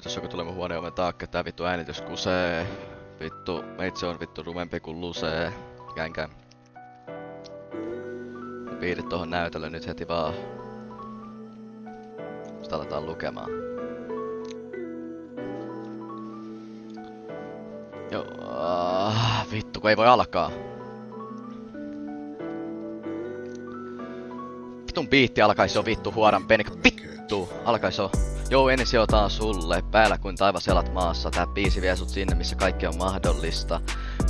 Vitus joku tulee mun huoneen oven taakka, tää vittu äänitys kusee. Vittu, meitsi on vittu rumempi kuin lusee. Känkään. Piirit tohon näytölle nyt heti vaan. Sitä aletaan lukemaan. Joo, vittu kun ei voi alkaa. Vitun biitti alkaisi jo vittu huoran penikka. Vittu! Alkaisi jo. Joo, ensi otaan sulle. Päällä kuin taivas jalat maassa. Tää biisi vie sut sinne, missä kaikki on mahdollista.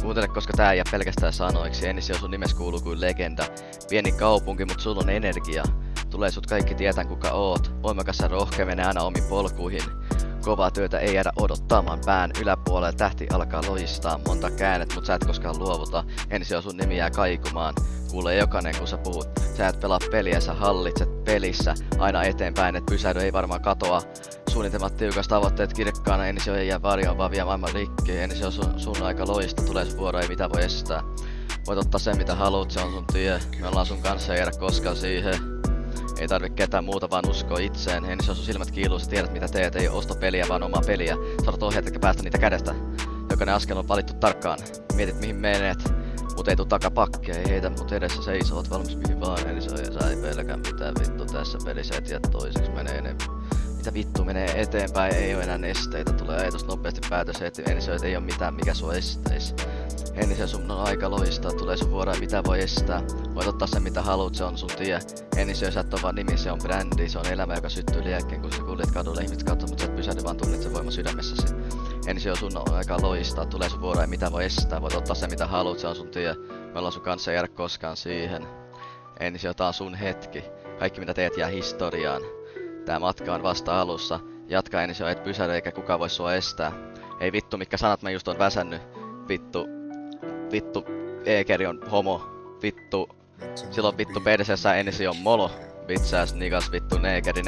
Kuuntele, koska tää ei jää pelkästään sanoiksi. Ensi on sun nimes kuuluu kuin legenda. Pieni kaupunki, mut sulla on energia. Tulee sut kaikki tietää kuka oot. Voimakas ja rohkea menee aina omiin polkuihin. Kovaa työtä ei jäädä odottamaan. Pään yläpuolella tähti alkaa loistaa. Monta käännet, mut sä et koskaan luovuta. Ensi on sun nimi jää kaikumaan. Kuulee jokainen kun sä puhut. Sä et pelaa peliä, sä hallitset pelissä. Aina eteenpäin, et pysähdy, ei varmaan katoa. Suunnitelmat tiukas, tavoitteet kirkkaana. Ensi ei jää varjoon, vaan vie maailman rikki. Ensi on sun aika loista. Tulee sun vuoro, ei mitä voi estää. Voit ottaa sen mitä haluut, se on sun tie. Me ollaan sun kanssa, ei jäädä koskaan siihen. Ei tarvi ketään muuta, vaan usko itseen. Ensi on sun silmät kiiluu, sä tiedät mitä teet. Ei ostopeliä, vaan omaa peliä. Saadut ohjeet eikä päästä niitä kädestä. Jokainen askel on valittu tarkkaan. Mietit mihin menet. Mut ei tuu takapakkia, ei heitä mut edessä seisoo. Oot valmis mihin vaan, eli sä ei pelkää mitään vittu tässä pelissä. Et jää toiseksi menee enemmän. Mitä vittu menee eteenpäin, ei oo enää esteitä. Tulee ajatus nopeasti päätös heti. Ensi ei oo mitään mikä sua esteis. Ensi sun on aika loistaa, tulee sun vuoroa mitä voi estää. Voit ottaa sen mitä haluut, se on sun tie. Ensi sä et oo vaan nimi, se on brändi. Se on elämä joka syttyy liekkeen, kun sä kuljet kadulle. Ihmiset katsoo, mut sä et pysähdy vaan tunnet sen voima sydämessäsi. Ensi sun on aika loistaa, tulee sun vuoroa mitä voi estää. Voit ottaa sen mitä haluut, se on sun tie. Me ollaan sun kanssa, ei jäädä koskaan siihen. Ensi tää on sun hetki. Kaikki mitä teet jää historiaan. Tää matka on vasta alussa. Jatka ensi et pysähdy eikä kukaan voi sua estää. Ei vittu mitkä sanat mä just oon väsännyt. Vittu, Eekeri on homo. Vittu, silloin vittu perseessä ensi on molo. Vitsääs nikas vittu neekeri.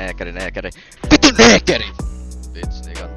Vittu neekeri! Vits nikan.